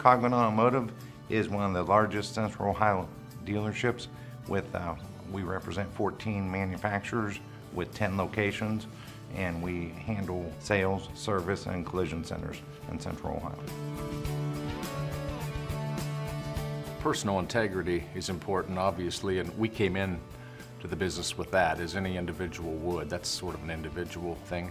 Coughlin Automotive is one of the largest Central Ohio dealerships with, we represent 14 manufacturers with 10 locations, and we handle sales, service, and collision centers in Central Ohio. Personal integrity is important, obviously, and we came in to the business with that, as any individual would. That's sort of an individual thing.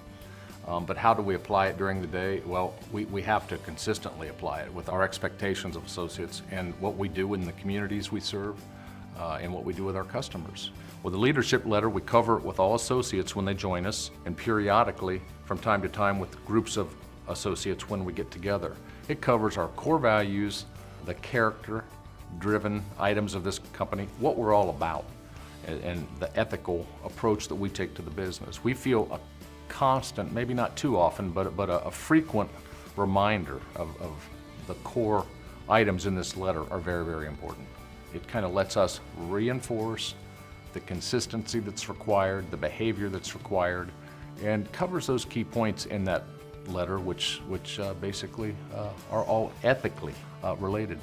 But how do we apply it during the day? Well, we have to consistently apply it with our expectations of associates and what we do in the communities we serve and what we do with our customers. With the leadership letter, we cover it with all associates when they join us, and periodically, from time to time, with groups of associates when we get together. It covers our core values, the character-driven items of this company, what we're all about, and the ethical approach that we take to the business. We feel a constant, maybe not too often, but a frequent reminder of the core items in this letter are very, very important. It kind of lets us reinforce the consistency that's required, the behavior that's required, and covers those key points in that letter, which basically are all ethically related.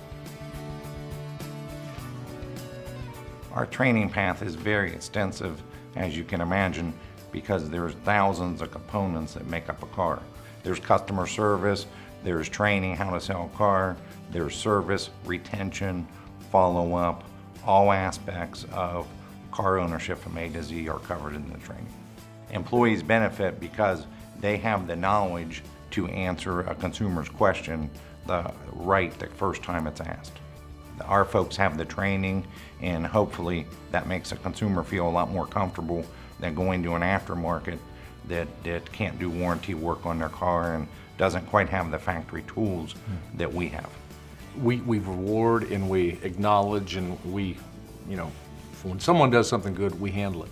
Our training path is very extensive, as you can imagine, because there's thousands of components that make up a car. There's customer service, there's training how to sell a car, there's service, retention, follow-up, all aspects of car ownership from A to Z are covered in the training. Employees benefit because they have the knowledge to answer a consumer's question the first time it's asked. Our folks have the training, and hopefully that makes a consumer feel a lot more comfortable than going to an aftermarket that can't do warranty work on their car and doesn't quite have the factory tools that we have. We reward and we acknowledge, and we, when someone does something good, we handle it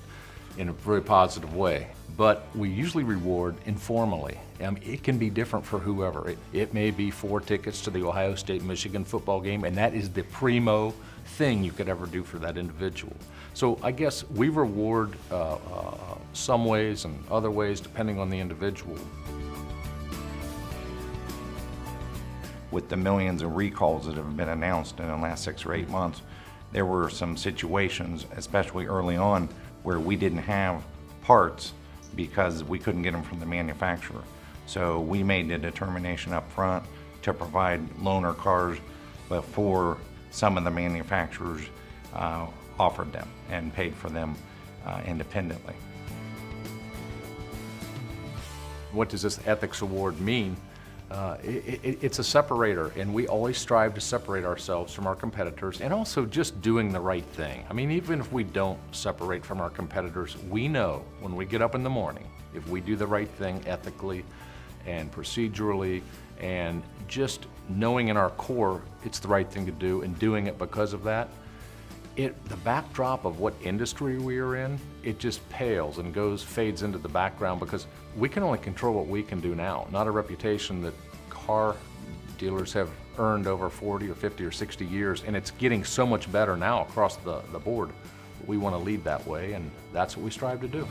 in a very positive way. But we usually reward informally. It can be different for whoever. It may be 4 tickets to the Ohio State-Michigan football game, and that is the primo thing you could ever do for that individual. So I guess we reward some ways and other ways depending on the individual. With the millions of recalls that have been announced in the last 6 or 8 months, there were some situations, especially early on, where we didn't have parts because we couldn't get them from the manufacturer. So we made the determination up front to provide loaner cars before some of the manufacturers offered them and paid for them independently. What does this ethics award mean? It's a separator, and we always strive to separate ourselves from our competitors, and also just doing the right thing. I mean, even if we don't separate from our competitors, we know when we get up in the morning, if we do the right thing ethically and procedurally, and just knowing in our core it's the right thing to do and doing it because of that, the backdrop of what industry we are in, it just pales and fades into the background, because we can only control what we can do now, not a reputation that car dealers have earned over 40 or 50 or 60 years, and it's getting so much better now across the board. We want to lead that way, and that's what we strive to do.